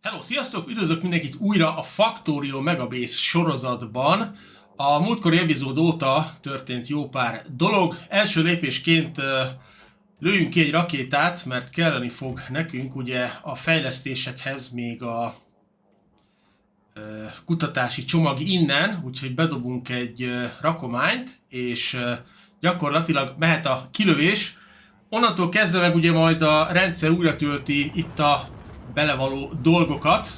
Hello, sziasztok! Üdvözlök mindenkit újra a Factorio Megabase sorozatban. A múltkori epizód óta történt jó pár dolog. Első lépésként lőjünk ki egy rakétát, mert kelleni fog nekünk ugye a fejlesztésekhez még a kutatási csomag innen, úgyhogy bedobunk egy rakományt, és gyakorlatilag mehet a kilövés. Onnantól kezdve meg ugye majd a rendszer újra tölti itt a belevaló dolgokat.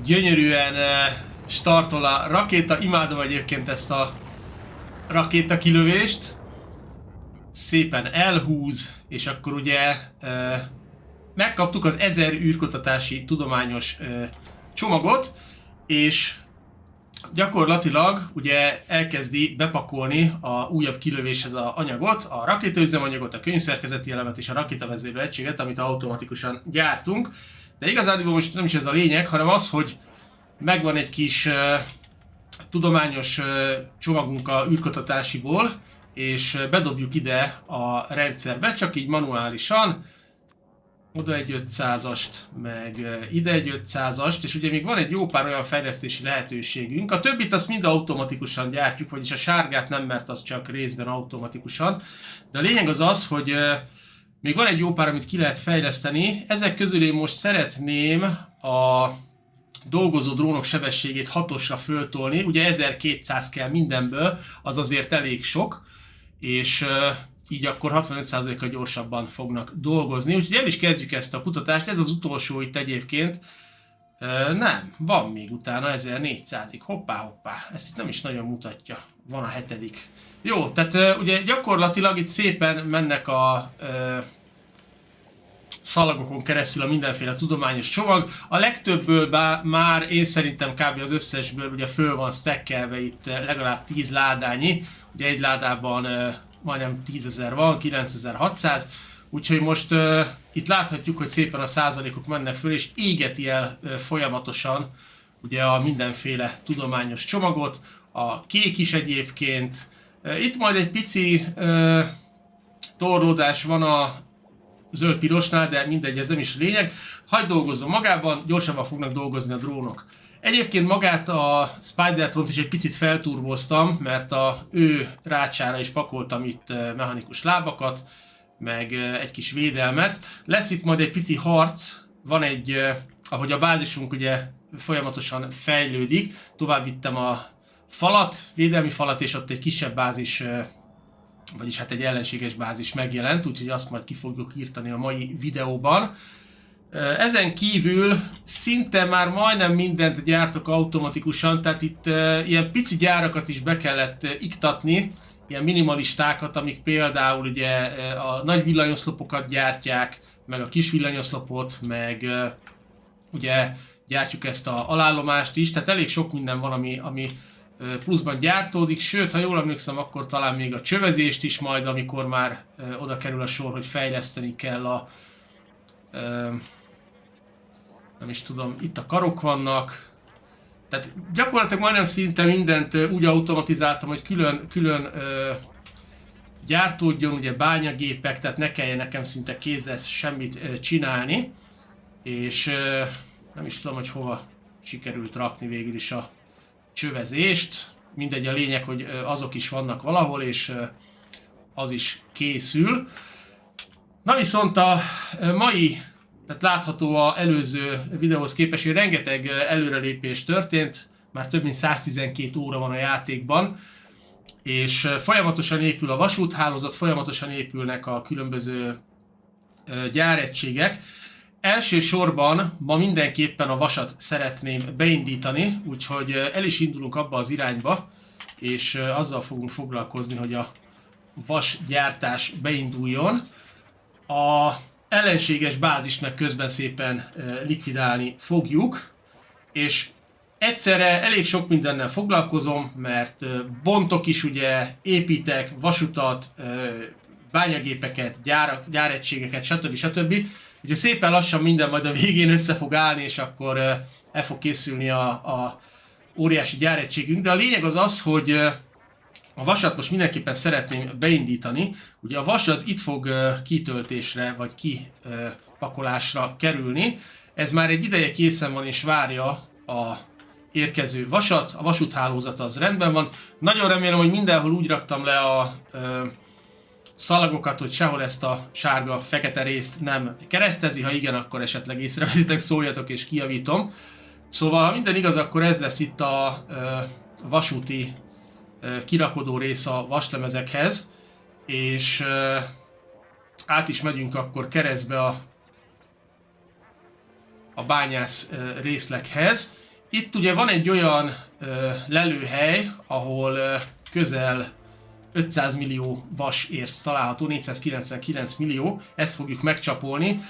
Gyönyörűen startol a rakéta, imádom egyébként ezt a rakéta kilövést. Szépen elhúz, és akkor ugye megkaptuk az 1000 űrkutatási tudományos csomagot, és gyakorlatilag ugye elkezdi bepakolni a újabb kilövéshez az anyagot, a rakétaüzemanyagot, a könyvszerkezeti elemet és a rakétavezérlő egységet, amit automatikusan gyártunk. De igazán most nem is ez a lényeg, hanem az, hogy megvan egy kis tudományos csomagunk a űrkutatásiból, és bedobjuk ide a rendszerbe, csak így manuálisan. Oda egy 500-ast, meg ide egy 500-ast, és ugye még van egy jó pár olyan fejlesztési lehetőségünk. A többit azt mind automatikusan gyártjuk, vagyis a sárgát nem, mert az csak részben automatikusan. De a lényeg az az, hogy még van egy jó pár, amit ki lehet fejleszteni. Ezek közül én most szeretném a dolgozó drónok sebességét 6-osra föltolni. Ugye 1200 kell mindenből, az azért elég sok, és így akkor 65%-kal gyorsabban fognak dolgozni. Úgyhogy el is kezdjük ezt a kutatást. Ez az utolsó itt egyébként. Nem, van még utána 1400-ig. Hoppá. Ezt itt nem is nagyon mutatja. Van a 7. Jó, tehát ugye gyakorlatilag itt szépen mennek a szalagokon keresztül a mindenféle tudományos csomag. A legtöbbből már én szerintem kb. Az összesből ugye föl van stackelve itt legalább 10 ládányi. Ugye egy ládában majdnem 10.000 van, 9600, úgyhogy most itt láthatjuk, hogy szépen a százalékok mennek föl, és égeti el folyamatosan ugye a mindenféle tudományos csomagot, a kék is egyébként. Itt majd egy pici torlódás van a zöld-pirosnál, de mindegy, ez nem is lényeg. Hagyd dolgozzon magában, gyorsabban fognak dolgozni a drónok. Egyébként magát a Spider-Tron-t is egy picit felturboztam, mert a ő rácsára is pakoltam itt mechanikus lábakat, meg egy kis védelmet. Lesz itt majd egy pici harc, van egy, ahogy a bázisunk ugye folyamatosan fejlődik, tovább vittem a falat, védelmi falat, és ott egy kisebb bázis, vagyis hát egy ellenséges bázis megjelent, úgyhogy azt majd ki fogjuk írtani a mai videóban. Ezen kívül szinte már majdnem mindent gyártok automatikusan, tehát itt ilyen pici gyárakat is be kellett iktatni, ilyen minimalistákat, amik például ugye a nagy villanyoszlopokat gyártják, meg a kis villanyoszlopot, meg ugye gyártjuk ezt a alállomást is, tehát elég sok minden van, ami pluszban gyártódik, sőt, ha jól emlékszem, akkor talán még a csövezést is majd, amikor már oda kerül a sor, hogy fejleszteni kell a nem is tudom, itt a karok vannak, tehát gyakorlatilag majdnem szinte mindent úgy automatizáltam, hogy külön gyártódjon, ugye bányagépek, tehát ne kelljen nekem szinte kézzel semmit csinálni, és nem is tudom, hogy hova sikerült rakni végül is a csövezést, mindegy, a lényeg, hogy azok is vannak valahol, és az is készül. Na viszont a mai, tehát látható az előző videóhoz képest, hogy rengeteg előrelépés történt, már több mint 112 óra van a játékban, és folyamatosan épül a vasúthálózat, folyamatosan épülnek a különböző gyáregységek. Elsősorban ma mindenképpen a vasat szeretném beindítani, úgyhogy el is indulunk abba az irányba, és azzal fogunk foglalkozni, hogy a vasgyártás beinduljon. A ellenséges bázist meg közben szépen likvidálni fogjuk, és egyszerre elég sok mindennel foglalkozom, mert bontok is ugye, építek vasutat, bányagépeket, gyáregységeket, stb. Úgyhogy szépen lassan minden majd a végén össze fog állni, és akkor el fog készülni a óriási gyáregységünk. De a lényeg az az, hogy A vasat most mindenképpen szeretném beindítani. Ugye a vas az itt fog kitöltésre vagy kipakolásra kerülni. Ez már egy ideje készen van és várja a érkező vasat. A vasúthálózat az rendben van. Nagyon remélem, hogy mindenhol úgy raktam le a szalagokat, hogy sehol ezt a sárga-fekete részt nem keresztezi. Ha igen, akkor esetleg észreveszitek, szóljatok és kijavítom. Szóval, ha minden igaz, akkor ez lesz itt a vasúti kirakodó rész a vaslemezekhez, és át is megyünk akkor keresztbe a bányász részleghez. Itt ugye van egy olyan lelőhely, ahol közel 500 millió vasérc található, 499 millió, ezt fogjuk megcsapolni.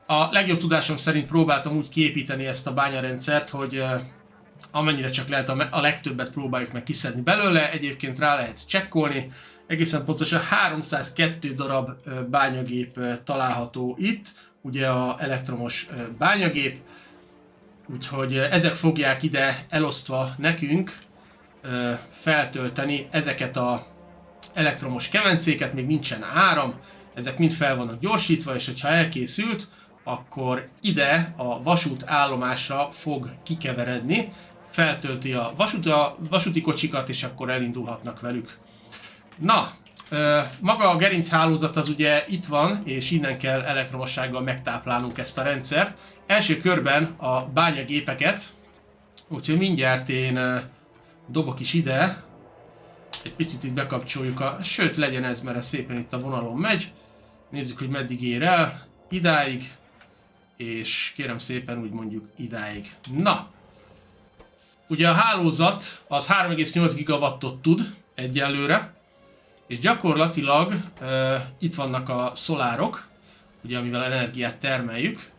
A legjobb tudásom szerint próbáltam úgy kiépíteni ezt a bányarendszert, hogy amennyire csak lehet a legtöbbet próbáljuk meg kiszedni belőle. Egyébként rá lehet csekkolni. Egészen pontosan 302 darab bányagép található itt, ugye a elektromos bányagép. Úgyhogy ezek fogják ide elosztva nekünk feltölteni ezeket az elektromos kemencéket, még nincsen áram, ezek mind fel vannak gyorsítva, és hogyha elkészült, akkor ide a vasútállomásra fog kikeveredni, feltölti a vasúti kocsikat, és akkor elindulhatnak velük. Na, maga a gerinchálózat az ugye itt van, és innen kell elektromossággal megtáplálnunk ezt a rendszert. Első körben a bányagépeket, úgyhogy mindjárt én dobok is ide, egy picit itt bekapcsoljuk sőt legyen ez, mert ez szépen itt a vonalon megy. Nézzük, hogy meddig ér el, idáig, és kérem szépen úgy mondjuk idáig. Na, ugye a hálózat az 3,8 gigawattot tud egyelőre, és gyakorlatilag itt vannak a szolárok, ugye amivel energiát termeljük,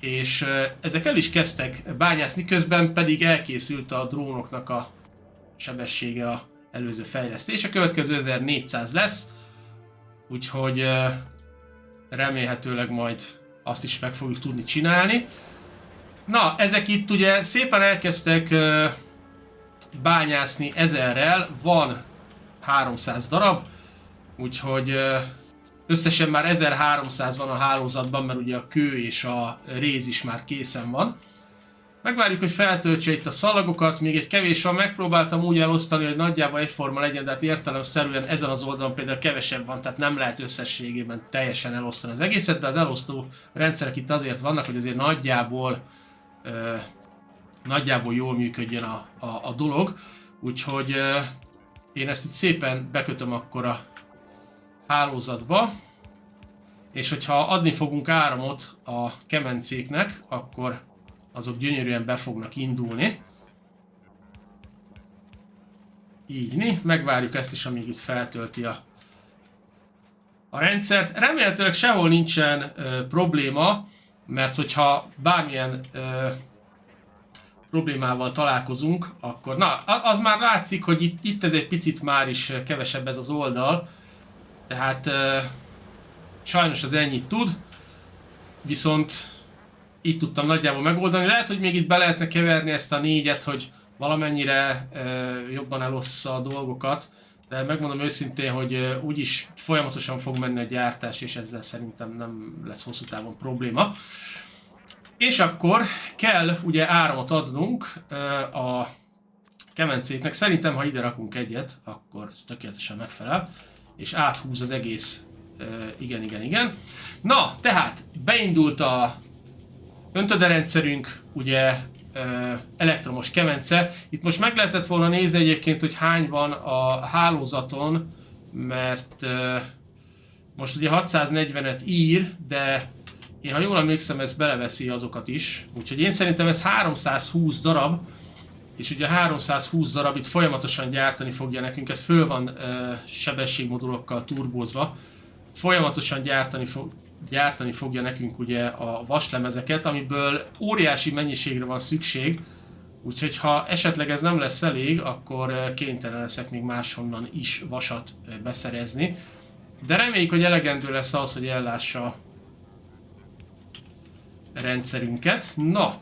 és ezek el is kezdtek bányászni, közben pedig elkészült a drónoknak a sebessége a előző fejlesztés. A következő 1400 lesz, úgyhogy remélhetőleg majd azt is meg fogjuk tudni csinálni. Na, ezek itt ugye szépen elkezdtek bányászni 1000-rel, van 300 darab, úgyhogy összesen már 1300 van a hálózatban, mert ugye a kő és a réz is már készen van. Megvárjuk, hogy feltöltse itt a szalagokat, még egy kevés van, megpróbáltam úgy elosztani, hogy nagyjából egyforma legyen, de hát értelemszerűen ezen az oldalon például kevesebb van, tehát nem lehet összességében teljesen elosztani az egészet, de az elosztó rendszerek itt azért vannak, hogy azért nagyjából jól működjön a dolog, úgyhogy én ezt itt szépen bekötöm akkor a hálózatba, és hogyha adni fogunk áramot a kemencéknek, akkor azok gyönyörűen be fognak indulni. Így, megvárjuk ezt is, amíg itt feltölti a rendszert. Remélhetőleg sehol nincsen probléma, mert hogyha bármilyen problémával találkozunk, akkor na, az már látszik, hogy itt ez egy picit már is kevesebb ez az oldal, tehát sajnos az ennyit tud, viszont így tudtam nagyjából megoldani. Lehet, hogy még itt be lehetne keverni ezt a négyet, hogy valamennyire jobban elossza a dolgokat, de megmondom őszintén, hogy úgyis folyamatosan fog menni a gyártás, és ezzel szerintem nem lesz hosszú távon probléma. És akkor kell ugye áramot adnunk a kemencéknek. Szerintem, ha ide rakunk egyet, akkor ez tökéletesen megfelel, és áthúz az egész. Igen. Na, tehát beindult a öntöderendszerünk, ugye elektromos kemence. Itt most meg lehetett volna nézni egyébként, hogy hány van a hálózaton, mert most ugye 640-et ír, de én ha jól emlékszem, ez beleveszi azokat is. Úgyhogy én szerintem ez 320 darab, és ugye 320 darab itt folyamatosan gyártani fogja nekünk, ez föl van sebességmodulokkal turbózva, folyamatosan gyártani fogja nekünk ugye a vaslemezeket, amiből óriási mennyiségre van szükség, úgyhogy ha esetleg ez nem lesz elég, akkor kénytelen leszek még máshonnan is vasat beszerezni. De reméljük, hogy elegendő lesz az, hogy ellássa a rendszerünket. Na,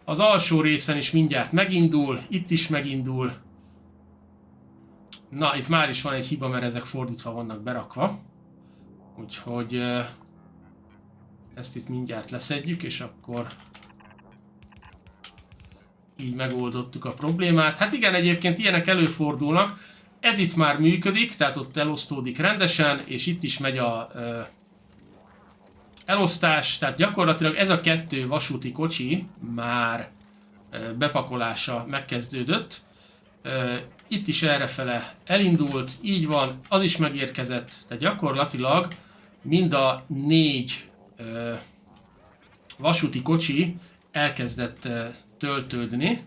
az alsó részen is mindjárt megindul, itt is megindul. Na, itt már is van egy hiba, mert ezek fordítva vannak berakva. Úgyhogy ezt itt mindjárt leszedjük, és akkor így megoldottuk a problémát. Hát igen, egyébként ilyenek előfordulnak. Ez itt már működik, tehát ott elosztódik rendesen, és itt is megy a elosztás. Tehát gyakorlatilag ez a 2 vasúti kocsi már bepakolása megkezdődött. Itt is errefele elindult, így van, az is megérkezett, tehát gyakorlatilag mind a 4 vasúti kocsi elkezdett töltődni.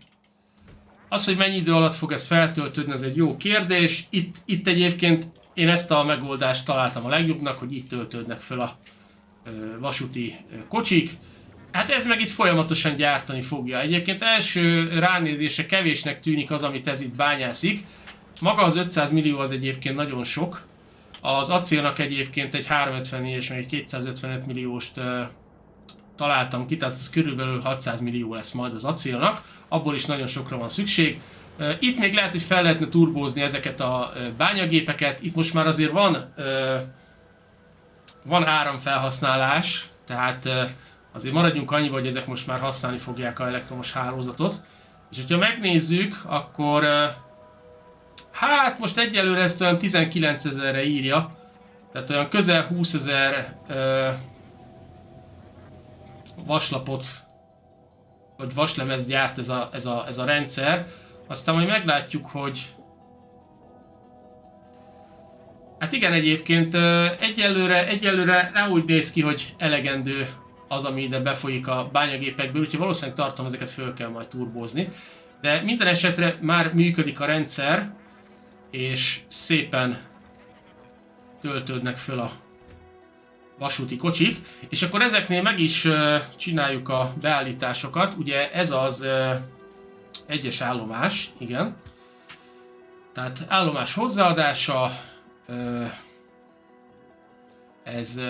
Az, hogy mennyi idő alatt fog ez feltöltődni, az egy jó kérdés. Itt egyébként én ezt a megoldást találtam a legjobbnak, hogy így töltődnek fel a vasúti kocsik. Hát ez meg itt folyamatosan gyártani fogja. Egyébként első ránézésre kevésnek tűnik az, amit ez itt bányászik. Maga az 500 millió az egyébként nagyon sok. Az acélnak egyébként egy 354-es, meg egy 255 millióst találtam ki, tehát ez körülbelül 600 millió lesz majd az acélnak. Abból is nagyon sokra van szükség. Itt még lehet, hogy fel lehetne turbózni ezeket a bányagépeket. Itt most már azért van áramfelhasználás, tehát azért maradjunk annyiba, hogy ezek most már használni fogják az elektromos hálózatot. És hogyha megnézzük, akkor hát most egyelőre ezt olyan 19 000-re írja, tehát olyan közel 20 000 vaslapot, vagy vaslemez gyárt ez a rendszer. Aztán majd meglátjuk, hogy hát igen, egyébként egyelőre nem úgy néz ki, hogy elegendő az, ami ide befolyik a bányagépekből, úgyhogy valószínűleg tartom, ezeket föl kell majd turbózni. De minden esetre már működik a rendszer, és szépen töltődnek föl a vasúti kocsik. És akkor ezeknél meg is csináljuk a beállításokat. Ugye ez az egyes állomás, igen. Tehát állomás hozzáadása, ez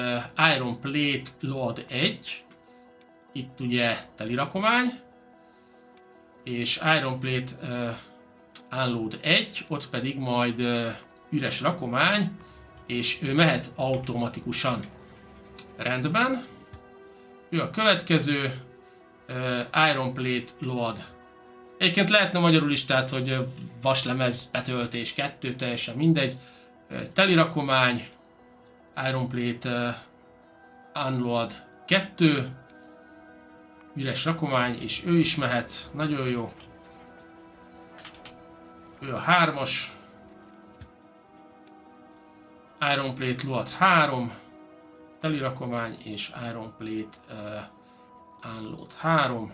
Iron Plate Load 1, itt ugye teli rakomány, és Iron Plate Unload 1, ott pedig majd üres rakomány, és ő mehet automatikusan. Rendben. Ő a következő Iron Plate Load. Egyébként lehetne magyarul is, tehát hogy vaslemez betöltés 2, teljesen mindegy. Teli rakomány, Iron Plate Unload 2, üres rakomány, és ő is mehet, nagyon jó. Ő a 3-as, Iron Plate Load 3, teli rakomány, és Iron Plate Unload 3,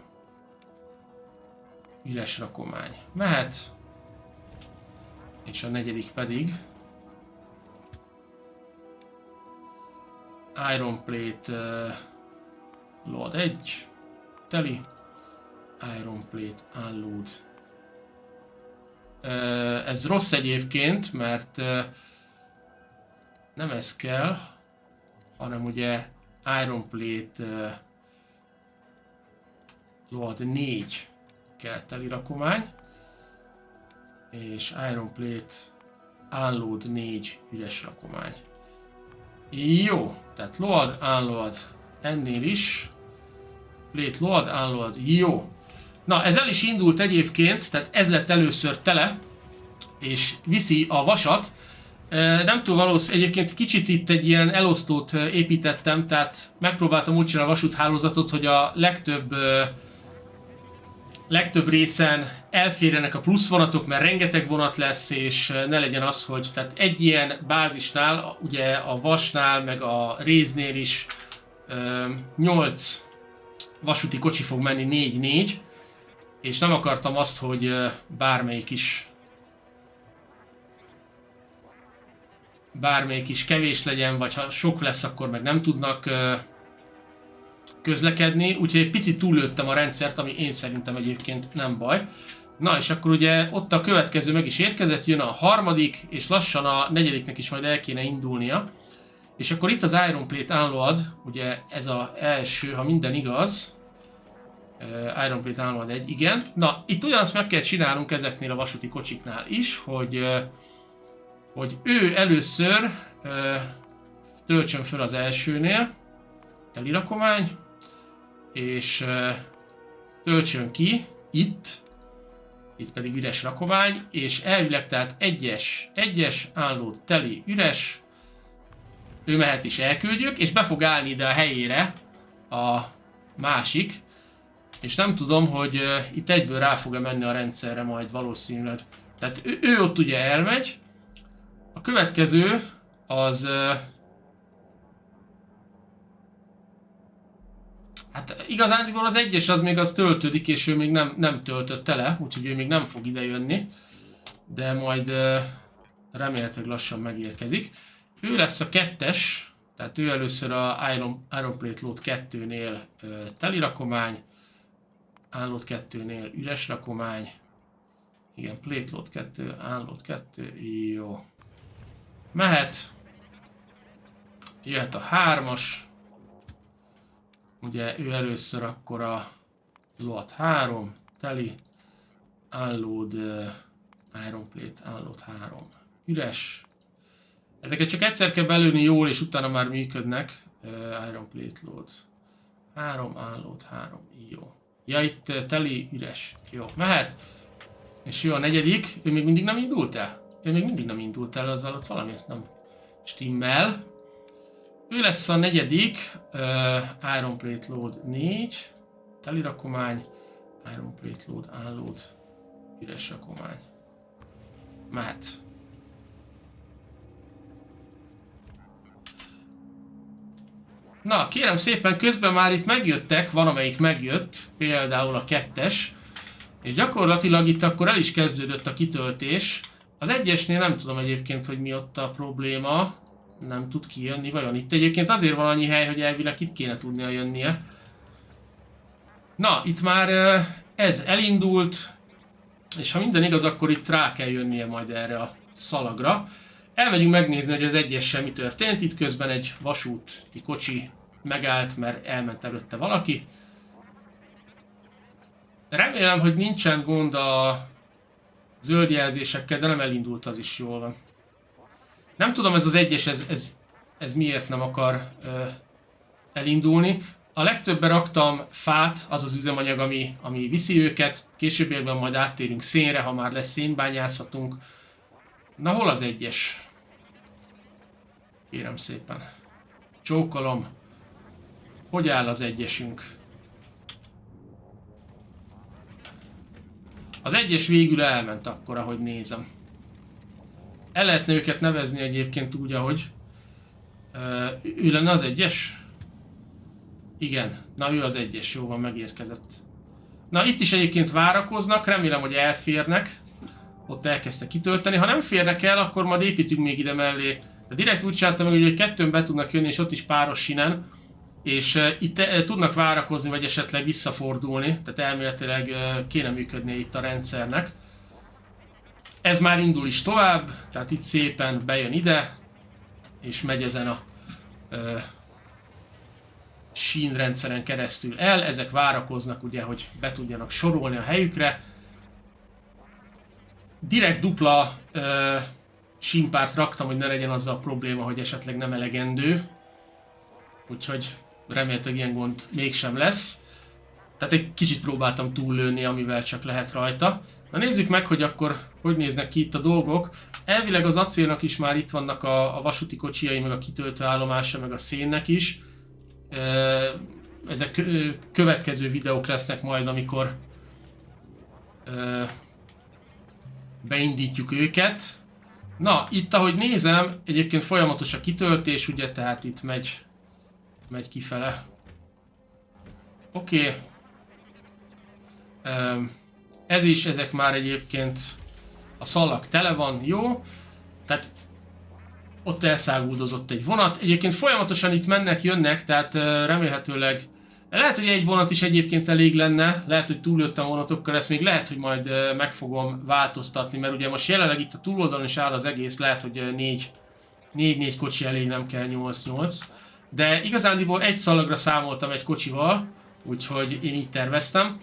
üres rakomány mehet, és a 4. pedig Iron Plate Load 1, teli, Iron Plate Unload. Ez rossz egyébként, mert nem ez kell, hanem ugye Iron Plate Load 4 kell teli rakomány, és Iron Plate Unload 4 üres rakomány. Jó, tehát Load, Unload ennél is. Plate Load, Unload, jó. Na, ez el is indult egyébként, tehát ez lett először tele, és viszi a vasat. Nem túl valószínű, egyébként kicsit itt egy ilyen elosztót építettem, tehát megpróbáltam úgy csinálni a vasúthálózatot, hogy a legtöbb részen elférjenek a plusz vonatok, mert rengeteg vonat lesz, és ne legyen az, hogy tehát egy ilyen bázisnál, ugye a vasnál, meg a réznél is 8 vasúti kocsi fog menni 4-4, és nem akartam azt, hogy bármelyik is kevés legyen, vagy ha sok lesz, akkor meg nem tudnak közlekedni, úgyhogy egy picit túllőttem a rendszert, ami én szerintem egyébként nem baj. Na és akkor ugye ott a következő meg is érkezett, jön a 3., és lassan a 4. is majd el kéne indulnia. És akkor itt az Iron Plate Unload, ugye ez az első, ha minden igaz. Iron Plate Unload 1, igen. Na, itt ugyanazt meg kell csinálnunk ezeknél a vasúti kocsiknál is, hogy hogy ő először töltsön föl az elsőnél, teli rakomány, és töltsön ki itt pedig üres rakomány, és elvileg tehát egyes, állód, teli, üres, ő mehet is elküldjük, és be fog állni ide a helyére a másik, és nem tudom, hogy itt egyből rá fog-e menni a rendszerre majd valószínűleg. Tehát ő ott ugye elmegy, a következő az... hát igazándiból az egyes az még az töltődik, és ő még nem töltötte le, úgyhogy ő még nem fog ide jönni. De majd remélhetőleg lassan megérkezik. Ő lesz a kettes, tehát ő először a Iron Plate Load 2-nél teli rakomány, Unload 2-nél üres rakomány, igen, Plate Load 2, Unload 2, jó. Mehet, jöhet a 3-as, ugye ő először akkor a Load 3, teli, Unload Iron Plate, Unload 3, üres. Ezeket csak egyszer kell belőni jól, és utána már működnek. Iron Plate Load 3, Unload 3, jó. Ja, itt teli, üres, jó, mehet. És jó, a negyedik, ő még mindig nem indult el? Ő még mindig nem indult el, azzal ott valami nem stimmel. Ő lesz a negyedik, Iron Plate Load 4, teli rakomány, Iron Plate Load, Unload, üres rakomány. Mehet. Na, kérem szépen, közben már itt megjöttek, van amelyik megjött, például a 2-es, és gyakorlatilag itt akkor el is kezdődött a kitöltés. Az 1-esnél nem tudom egyébként, hogy mi ott a probléma, nem tud kijönni, vajon itt egyébként azért van annyi hely, hogy elvileg itt kéne tudnia jönnie. Na, itt már ez elindult, és ha minden igaz, akkor itt rá kell jönnie majd erre a szalagra. Elmegyünk megnézni, hogy az 1-essel mi történt. Itt közben egy vasúti kocsi megállt, mert elment előtte valaki. Remélem, hogy nincsen gond a zöld jelzésekkel, de nem elindult, az is jól van. Nem tudom, ez az 1-es, ez miért nem akar elindulni. A legtöbbre raktam fát, az az üzemanyag, ami viszi őket. Későbbiekben majd áttérünk szénre, ha már lesz szénbányászatunk. Na, hol az 1-es? Kérem szépen. Csókolom. Hogy áll az 1-esünk? Az 1-es végül elment akkor, ahogy nézem. El lehetne őket nevezni egyébként úgy, ahogy... ő lenne az 1-es? Igen. Na, ő az 1-es. Jó van, megérkezett. Na, itt is egyébként várakoznak. Remélem, hogy elférnek. Ott elkezdte kitölteni. Ha nem férnek el, akkor majd építünk még ide mellé. De direkt úgy csináltam meg, hogy kettőn be tudnak jönni, és ott is páros sinen. És itt tudnak várakozni, vagy esetleg visszafordulni. Tehát elméletileg kéne működnie itt a rendszernek. Ez már indul is tovább, tehát itt szépen bejön ide, és megy ezen a sínrendszeren keresztül el. Ezek várakoznak ugye, hogy be tudjanak sorolni a helyükre. Direkt dupla sínpárt raktam, hogy ne legyen azzal a probléma, hogy esetleg nem elegendő. Úgyhogy remélhetőleg ilyen gond mégsem lesz. Tehát egy kicsit próbáltam túllőni, amivel csak lehet rajta. Na, nézzük meg, hogy akkor hogy néznek ki itt a dolgok. Elvileg az acélnak is már itt vannak a vasúti kocsijai, meg a kitöltőállomása, meg a szénnek is. Ezek következő videók lesznek majd, amikor beindítjuk őket. Na, itt ahogy nézem, egyébként folyamatos a kitöltés, ugye, tehát itt megy kifele. Oké. Ez is, ezek már egyébként a szalag tele van, jó. Tehát ott elszáguldozott egy vonat. Egyébként folyamatosan itt mennek, jönnek, tehát remélhetőleg lehet, hogy egy vonat is egyébként elég lenne, lehet, hogy túljöttem vonatokkal, ezt még lehet, hogy majd meg fogom változtatni, mert ugye most jelenleg itt a túloldalon is áll az egész, lehet, hogy 4 kocsi elég, nem kell 8-8. De igazándiból egy szalagra számoltam egy kocsival, úgyhogy én így terveztem.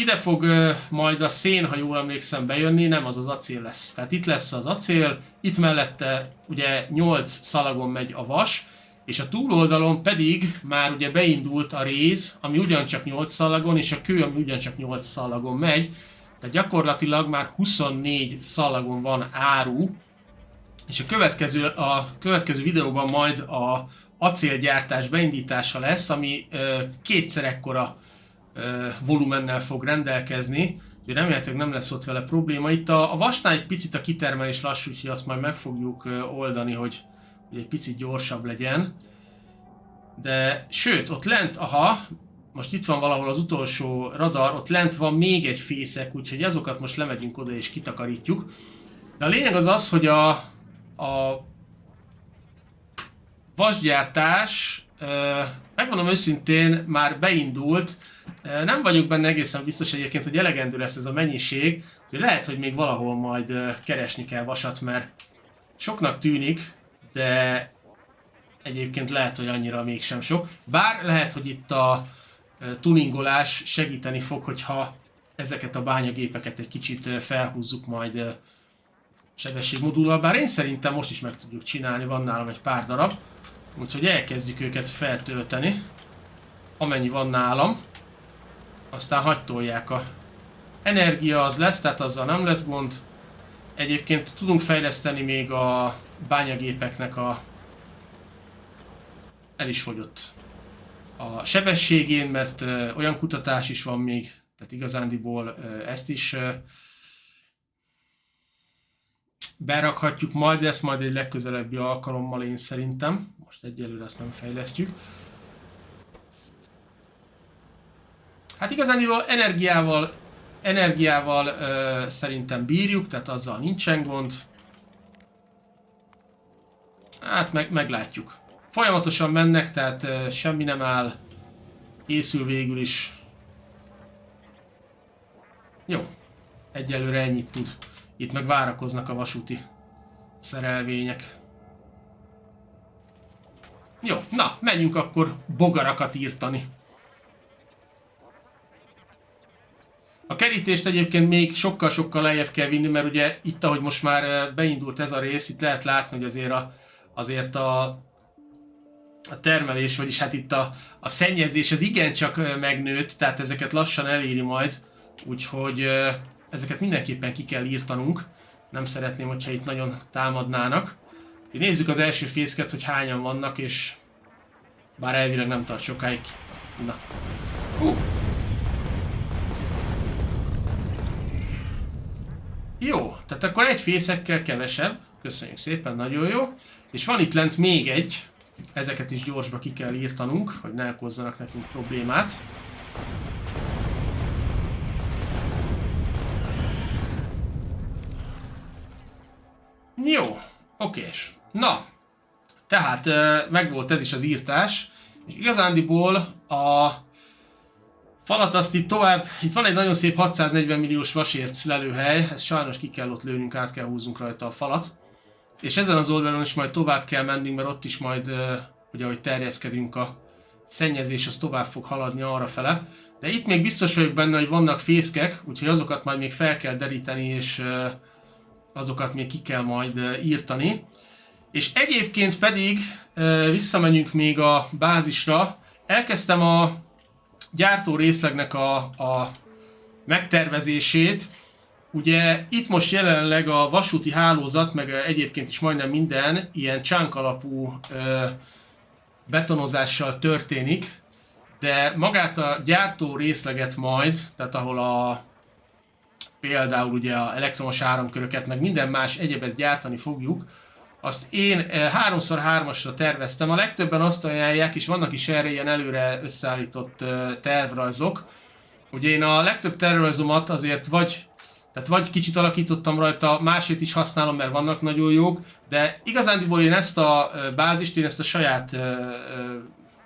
ide fog majd a szén, ha jól emlékszem, bejönni, nem az az acél lesz. Tehát itt lesz az acél, itt mellette ugye 8 szalagon megy a vas, és a túloldalon pedig már ugye beindult a réz, ami ugyancsak 8 szalagon, és a kő, ami ugyancsak 8 szalagon megy. Tehát gyakorlatilag már 24 szalagon van áru, és a következő videóban majd a acélgyártás beindítása lesz, ami kétszer ekkora volumennel fog rendelkezni, úgyhogy remélhetőleg nem lesz ott vele probléma. Itt a vasnál egy picit a kitermelés lassú, úgyhogy azt majd meg fogjuk oldani, hogy egy picit gyorsabb legyen. De sőt, ott lent, most itt van valahol az utolsó radar, ott lent van még egy fészek, úgyhogy azokat most lemegyünk oda és kitakarítjuk. De a lényeg az az, hogy a vasgyártás, megmondom őszintén, már beindult. Nem vagyok benne egészen biztos egyébként, hogy elegendő lesz ez a mennyiség, hogy lehet, hogy még valahol majd keresni kell vasat, mert soknak tűnik, de egyébként lehet, hogy annyira mégsem sok. Bár lehet, hogy itt a tuningolás segíteni fog, hogyha ezeket a bányagépeket egy kicsit felhúzzuk majd sebességmodullal, bár én szerintem most is meg tudjuk csinálni, van nálam egy pár darab. Úgyhogy elkezdjük őket feltölteni, amennyi van nálam. Aztán hadd tolják a energia, az lesz, tehát azzal nem lesz gond. Egyébként tudunk fejleszteni még a bányagépeknek el is fogyott a sebességén, mert olyan kutatás is van még, tehát igazándiból ezt is berakhatjuk majd, de ezt majd egy legközelebbi alkalommal én szerintem. Most egyelőre ezt nem fejlesztjük. Hát igazándiból energiával szerintem bírjuk, tehát azzal nincsen gond. Hát meglátjuk. Folyamatosan mennek, tehát semmi nem áll. Készül végül is. Jó. Egyelőre ennyit tud. Itt meg várakoznak a vasúti szerelvények. Jó, na, menjünk akkor bogarakat írtani. A kerítést egyébként még sokkal-sokkal lejjebb kell vinni, mert ugye itt, ahogy most már beindult ez a rész, itt lehet látni, hogy azért a termelés, vagyis hát itt a szennyezés az igencsak megnőtt, tehát ezeket lassan eléri majd, úgyhogy ezeket mindenképpen ki kell írtanunk. Nem szeretném, hogyha itt nagyon támadnának. Nézzük az első fészket, hogy hányan vannak, és bár elvileg nem tart sokáig. Na. Jó, tehát akkor egy fészekkel kevesebb. Köszönjük szépen, nagyon jó. És van itt lent még egy. Ezeket is gyorsba ki kell írtanunk, hogy ne okozzanak nekünk problémát. Jó, okés. Na, tehát megvolt ez is az írtás, és igazándiból a falat azt itt tovább, itt van egy nagyon szép 640 milliós vasérc lelőhely, ezt sajnos ki kell ott lőnünk, át kell húznunk rajta a falat. És ezen az oldalon is majd tovább kell mennünk, mert ott is majd, ugye ahogy terjeszkedünk, a szennyezés az tovább fog haladni arrafele. De itt még biztos vagyok benne, hogy vannak fészkek, úgyhogy azokat majd még fel kell deríteni, és azokat még ki kell majd írtani. És egyébként pedig visszamegyünk még a bázisra. Elkezdtem a gyártó részlegnek a megtervezését. Ugye itt most jelenleg a vasúti hálózat, meg egyébként is majdnem minden ilyen chunk alapú betonozással történik, de magát a gyártó részleget majd, tehát ahol például ugye a elektromos áramköröket, meg minden más egyebet gyártani fogjuk, azt én 3x3-asra terveztem. A legtöbben azt ajánlják, és vannak is erre ilyen előre összeállított tervrajzok. Ugye én a legtöbb tervrajzomat azért vagy kicsit alakítottam rajta, másét is használom, mert vannak nagyon jók, de igazándiból én ezt a bázist, én ezt a saját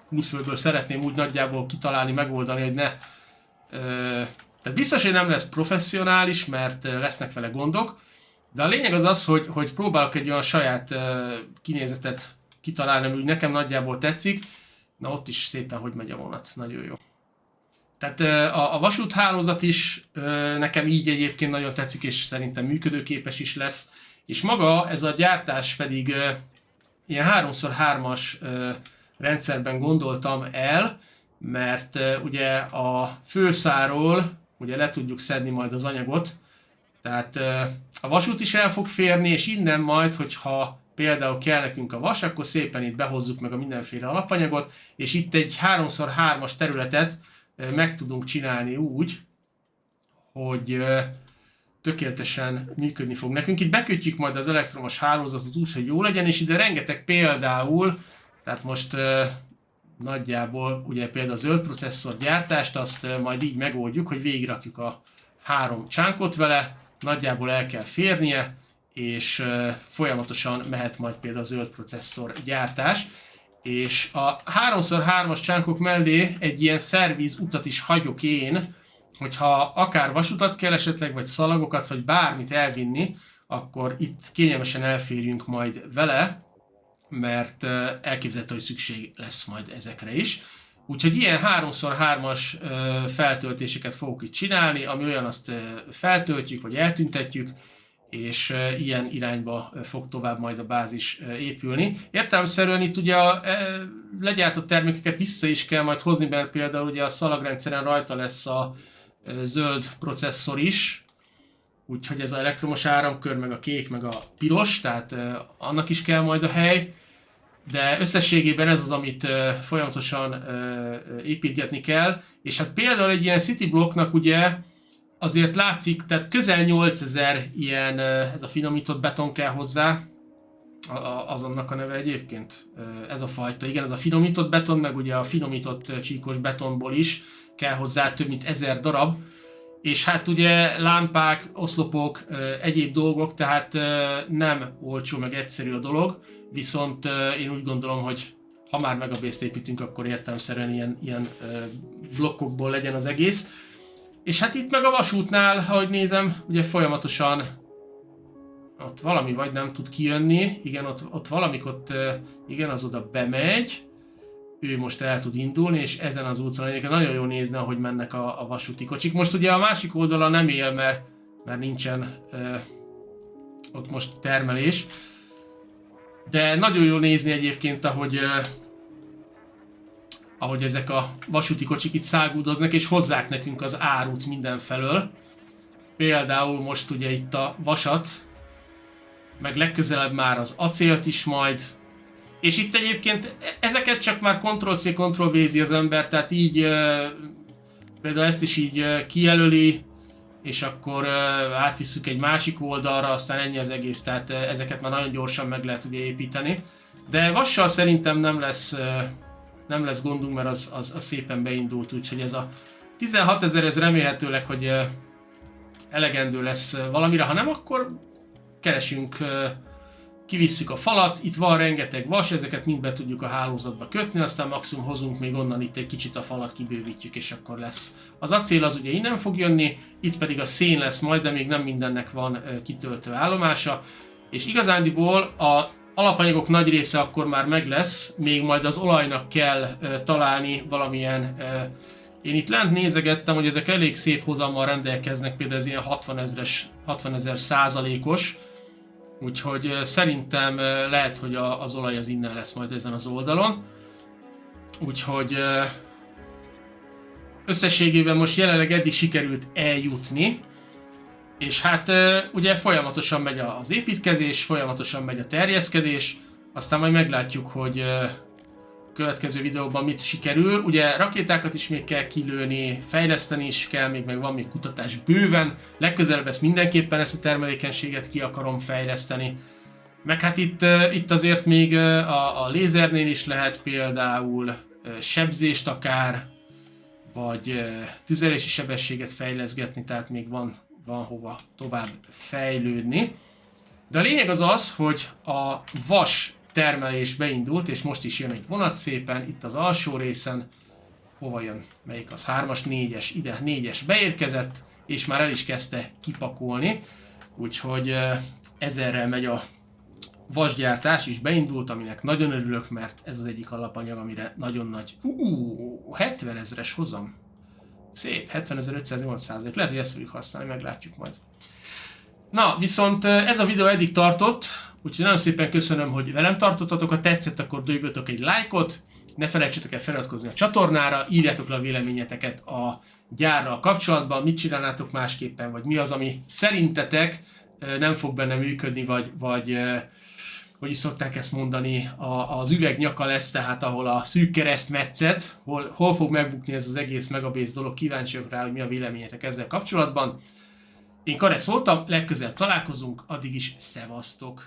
útfőből szeretném úgy nagyjából kitalálni, megoldani, hogy ne... Tehát biztos, hogy nem lesz professzionális, mert lesznek vele gondok, de a lényeg az az, hogy próbálok egy olyan saját kinézetet kitalálni, ami úgy nekem nagyjából tetszik. Na ott is szépen hogy megy a vonat, nagyon jó. Tehát a vasúthálózat is nekem így egyébként nagyon tetszik, és szerintem működőképes is lesz. És maga ez a gyártás pedig ilyen 3x3-as rendszerben gondoltam el, mert ugye a főszáról ugye le tudjuk szedni majd az anyagot, tehát a vasút is el fog férni, és innen majd, hogyha például kell nekünk a vas, akkor szépen itt behozzuk meg a mindenféle alapanyagot, és itt egy 3x3-as területet meg tudunk csinálni úgy, hogy tökéletesen működni fog nekünk. Itt bekötjük majd az elektromos hálózatot úgy, hogy jó legyen, és ide rengeteg például, tehát most nagyjából ugye például a zöld processzor gyártást, azt majd így megoldjuk, hogy végigrakjuk a 3 csánkot vele, nagyjából el kell férnie, és folyamatosan mehet majd például a zöld processzor gyártás. És a 3x3-as csánkok mellé egy ilyen szerviz utat is hagyok én, hogyha akár vasutat kell esetleg, vagy szalagokat, vagy bármit elvinni, akkor itt kényelmesen elférjünk majd vele, mert elképzelhető, hogy szükség lesz majd ezekre is. Úgyhogy ilyen 3x3-as feltöltéseket fogok itt csinálni, ami olyan, azt feltöltjük, vagy eltüntetjük, és ilyen irányba fog tovább majd a bázis épülni. Értelemszerűen itt ugye a legyártott termékeket vissza is kell majd hozni, mert például ugye a szalagrendszeren rajta lesz a zöld processzor is, úgyhogy ez az elektromos áramkör, meg a kék, meg a piros, tehát annak is kell majd a hely, de összességében ez az, amit folyamatosan építgetni kell, és hát például egy ilyen city blokknak ugye azért látszik, tehát közel 8000 ilyen, ez a finomított beton kell hozzá, az annak a neve egyébként, ez a fajta, igen, ez a finomított beton, meg ugye a finomított csíkos betonból is kell hozzá több mint 1000 darab, és hát ugye lámpák, oszlopok, egyéb dolgok, tehát nem olcsó meg egyszerű a dolog, viszont én úgy gondolom, hogy ha már megabészt építünk, akkor értelemszerűen ilyen blokkokból legyen az egész. És hát itt meg a vasútnál, ahogy nézem, ugye folyamatosan ott valami vagy nem tud kijönni, igen, ott valamik ott, igen, az oda bemegy, ő most el tud indulni, és ezen az úton egyébként nagyon jól nézni, ahogy mennek a vasúti kocsik. Most ugye a másik oldala nem él, mert nincsen ott most termelés, de nagyon jól nézni egyébként, ahogy ezek a vasúti kocsik itt száguldoznak, és hozzák nekünk az árut mindenfelől. Például most ugye itt a vasat, meg legközelebb már az acélt is majd. És itt egyébként ezeket csak már Ctrl-C, Ctrl-V-zi az ember, tehát így például ezt is így kijelöli, és akkor átvisszük egy másik oldalra, aztán ennyi az egész, tehát ezeket már nagyon gyorsan meg lehet ugye építeni. De vassal szerintem nem lesz gondunk, mert az szépen beindult, úgyhogy ez a 16 000, ez remélhetőleg, hogy elegendő lesz valamire, ha nem, akkor keresünk, kivisszük a falat, itt van rengeteg vas, ezeket mind be tudjuk a hálózatba kötni, aztán maximum hozunk még onnan itt egy kicsit a falat, kibővítjük, és akkor lesz. Az acél az ugye innen fog jönni, itt pedig a szén lesz majd, de még nem mindennek van kitöltő állomása, és igazándiból a alapanyagok nagy része akkor már meg lesz, még majd az olajnak kell találni valamilyen. Én itt lent nézegettem, hogy ezek elég szép hozammal rendelkeznek, például ez ilyen 60 000 százalékos, úgyhogy szerintem lehet, hogy az olaj az innen lesz majd ezen az oldalon. Úgyhogy összességében most jelenleg eddig sikerült eljutni, és hát ugye folyamatosan megy az építkezés, folyamatosan megy a terjeszkedés, aztán majd meglátjuk, hogy következő videóban mit sikerül. Ugye rakétákat is még kell kilőni, fejleszteni is kell, meg van még kutatás bőven. Legközelebb mindenképpen ezt a termelékenységet ki akarom fejleszteni. Meg hát itt azért még a lézernél is lehet például sebzést akár, vagy tüzelési sebességet fejleszgetni, tehát még van hova tovább fejlődni. De a lényeg az, hogy a vas termelés beindult, és most is jön egy vonat szépen, itt az alsó részen, hova jön, melyik az 3-as, 4-es, ide 4-es beérkezett, és már el is kezdte kipakolni, úgyhogy ezerrel megy a vasgyártás is beindult, aminek nagyon örülök, mert ez az egyik alapanyag, amire nagyon nagy, 70 000-es hozam, Szép, 70.508%. Lehet, hogy ezt fogjuk használni, meglátjuk majd. Na, viszont ez a videó eddig tartott, úgyhogy nagyon szépen köszönöm, hogy velem tartottatok. Ha tetszett, akkor dőjbötök egy lájkot, ne felejtsetek el feliratkozni a csatornára, írjátok le a véleményeteket a gyárral kapcsolatban, mit csinálnátok másképpen, vagy mi az, ami szerintetek nem fog benne működni, vagy hogy is szokták ezt mondani, az üveg nyaka lesz, tehát ahol a szűk kereszt metszet, hol fog megbukni ez az egész Megabase dolog, kíváncsiak rá, hogy mi a véleményetek ezzel kapcsolatban. Én Karesz voltam, legközelebb találkozunk, addig is szevasztok!